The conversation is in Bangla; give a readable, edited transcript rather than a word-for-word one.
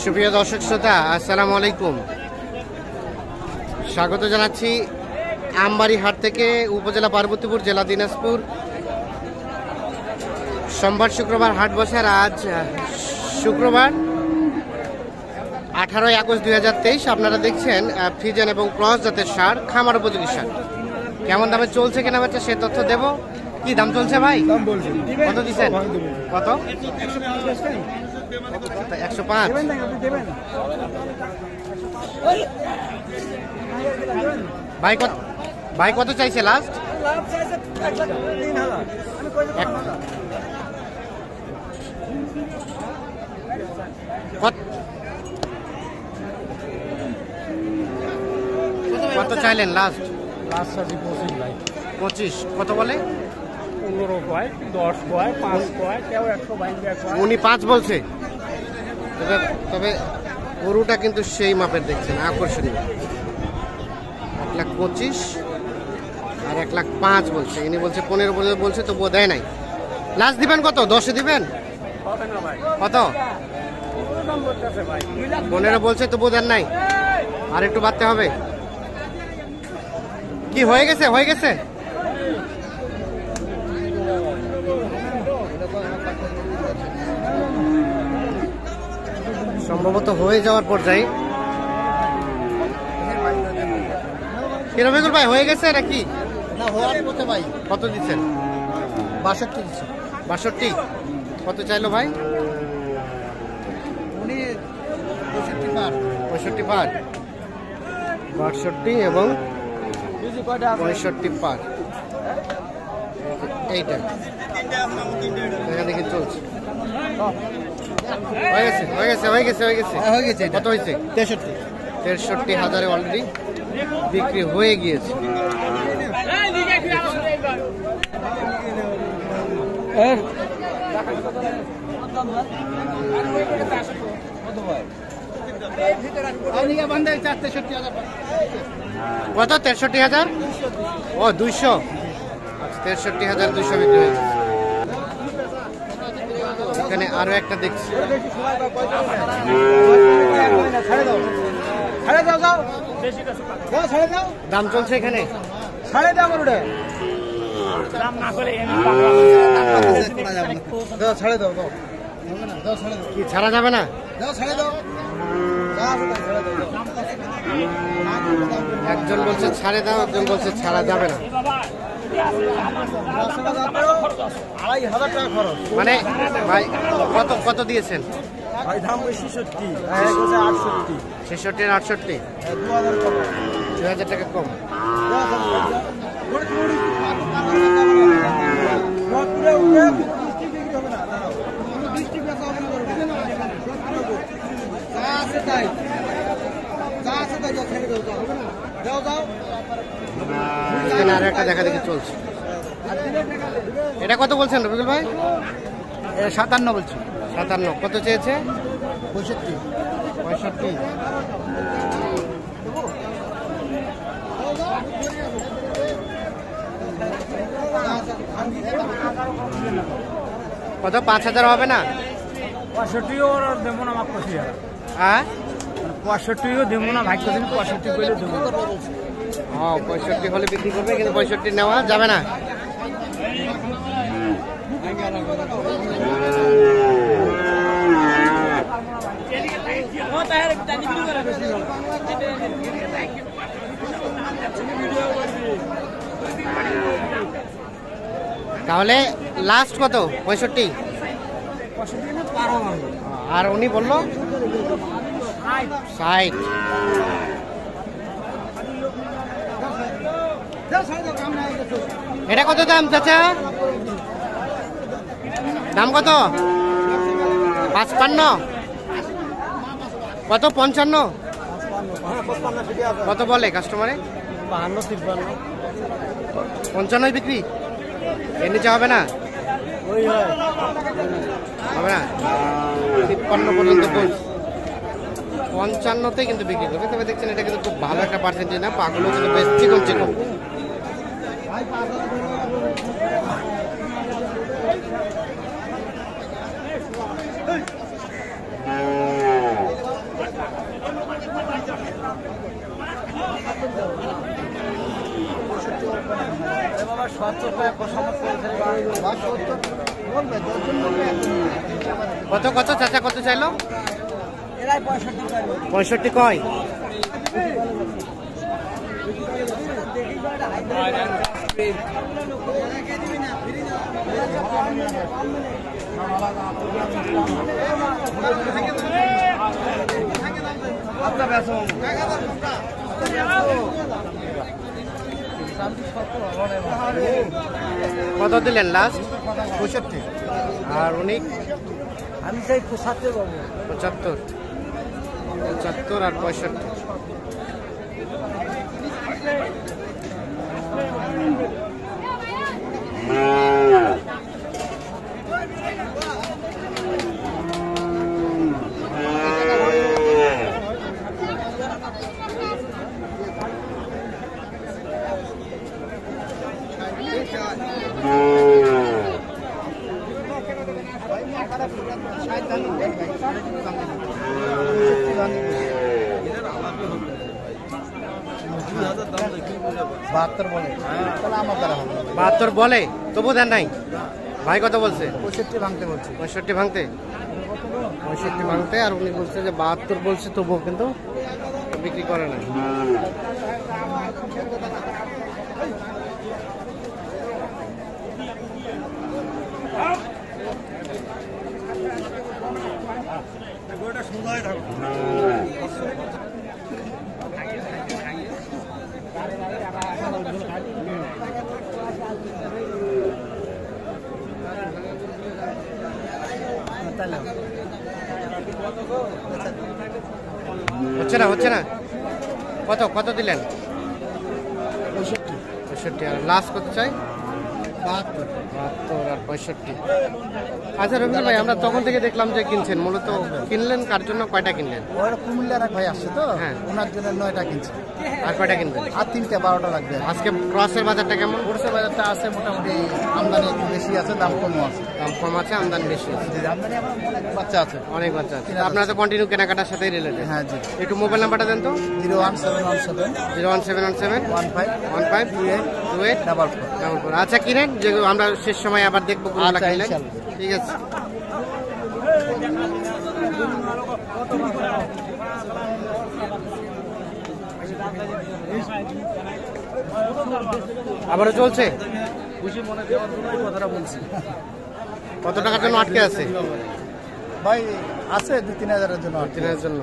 সুপ্রিয় দর্শক শ্রোতা, আসসালামু আলাইকুম। স্বাগত জানাচ্ছি আমবাড়ি হাট থেকে, উপজেলা পার্বতীপুর, জেলা দিনাজপুর। সোমবার শুক্রবার হাট বসে। আজ শুক্রবার 18 আগস্ট 2023। আপনারা দেখছেন ফ্রিজিয়ান এবং ক্রস জাতের সার, খামার উপযোগী সার। কেমন দামে চলছে কেনা বেচা সে তথ্য দেব। কি দাম চলছে ভাই? কত দিচ্ছেন? কত? 105। ভাই কত চাইছে লাস্ট? কত চাইলেন লাস্ট? 25। কত বলে? 15 কয়, 10 কয়, 5 কয়, কেউ 122 কয়। উনি 5 বলছে। তবে গরুটা কিন্তু সেই মাপের দেখছেন, আকর্ষণীয়। 1,25,000 আর 1,05,000 বলছে। ইনি বলছে 15 বলছে, তবুও দেয় নাই। লাস্ট দিবেন কত? 10-এ দিবেন? কত? 15 বলছে, তবুও দেন নাই। আর একটু বাড়তে হবে। কি হয়ে গেছে? হয়ে গেছে? সম্ভবত হয়ে যাওয়ার পর্যায়ে। রবিকুল ভাই, হয়ে গেছে নাকি? না, হওয়ার পথে ভাই। কত দিচ্ছেন? 62 দিচ্ছে। 62। কত চাইলো ভাই? উনি 65 পার। 65 পার। 62 এবং 65 পার। এইটা দেখা দেখি চলছে। হয়ে গেছে। কত হয়েছে? 63,000 অলরেডি বিক্রি হয়ে গিয়েছে। কত? 63,000। ও 200। 63,200 বিক্রি হয়েছে। এখানে আরো একটা দেখছি। দাম চলছে এখানে? কি ছাড়া যাবে না? একজন বলছে ছাড়ে দাও, একজন বলছে ছাড়া যাবে না। 2,500 টাকা খরচ। মানে ভাই কত দিয়েছেন? ভাই দাম 66, 68। 66 আর 68, 2,000 টাকা কম। এখানে আরো একটা দেখা দেখি চলছে। এটা কত বলছেন রবিকুল ভাই? 57 বলছি। 57। কত চেয়েছে? 65। কত? 5,000 হবে না? 65 ওর দেবো না, আমার 25,000। হ্যাঁ, 65 দেবো না ভাই, 65 পেলে দেবো। 65 হলে বিক্রি করবে, কিন্তু 65 নেওয়া যাবে না। তাহলে লাস্ট কত? 65। আর উনি বললো 60। এটা কত দাম চাচা? দাম কত? 55। কত? 55। কত বলে কাস্টমারে? 52, 53। 55 বিক্রি? এর নিচে হবে না? হবে না? 53 পর্যন্ত বলছি। 55তে কিন্তু বিক্রি করবে। তবে দেখছেন এটা কিন্তু খুব ভালো একটা পার্সেন্টেজ না, পাগুলো কিন্তু বেশ চিকন। কত কত চাচা কত চাইলো? এরাই 65 65 কয়? কত দিলেন লাস্ট? 65। আর উনি আমি চাই 75 পাবো। 75 75 আর 65। বাহাত্তর বলে তবু দেন নাই ভাই? কত বলছে? 65 ভাঙতে বলছি। 65 ভাঙতে? 65 ভাঙতে। আর উনি বলছে যে 72 বলছে তবুও কিন্তু বিক্রি করে না। হচ্ছে না কত কত দিলেন? 65 আর লাস্ট কত চাই? 72 আর 65। আচ্ছা রবিউল ভাই, আমরা তখন থেকে দেখলাম যে কিনছেন, মূলত কিনলেন কার জন্য? কয়টা কিনলেন? ওরা কুমিল্লার এক ভাই আসছে তো, হ্যাঁ। ওনার জন্য 9টা কিনছে। আর কয়টা কিনবেন? আর 3টে 12টা লাগবে। আজকে ক্রসের বাজারটা কেমন? ওরসে বাজারটা আছে মোটামুটি, আমদানি একটু বেশি আছে, দাম কমও আছে। দাম কম আছে, আমদানি বেশি আছে। আমদানি আমার অনেক বাচ্চা আছে। অনেক বাচ্চা আছে। আপনারা তো কন্টিনিউ কেনাকাটার সাথেই রিলেটেড। হ্যাঁ জি। একটু মোবাইল নাম্বারটা দেন তো। 01717 01717 15 28 4। আচ্ছা কিনেন, যে আমরা শেষ সময় আবার দেখবো কোনগুলো আচ্ছা, কিনলেন। ইনশাআল্লাহ। ঠিক আছে। আবারও চলছে? খুশি মনে দেওয়ার জন্যই কথাটা বলছি। কত টাকার জন্য আটকে আছে? ভাই আছে 2-3 হাজারের জন্য। 3 জন্য।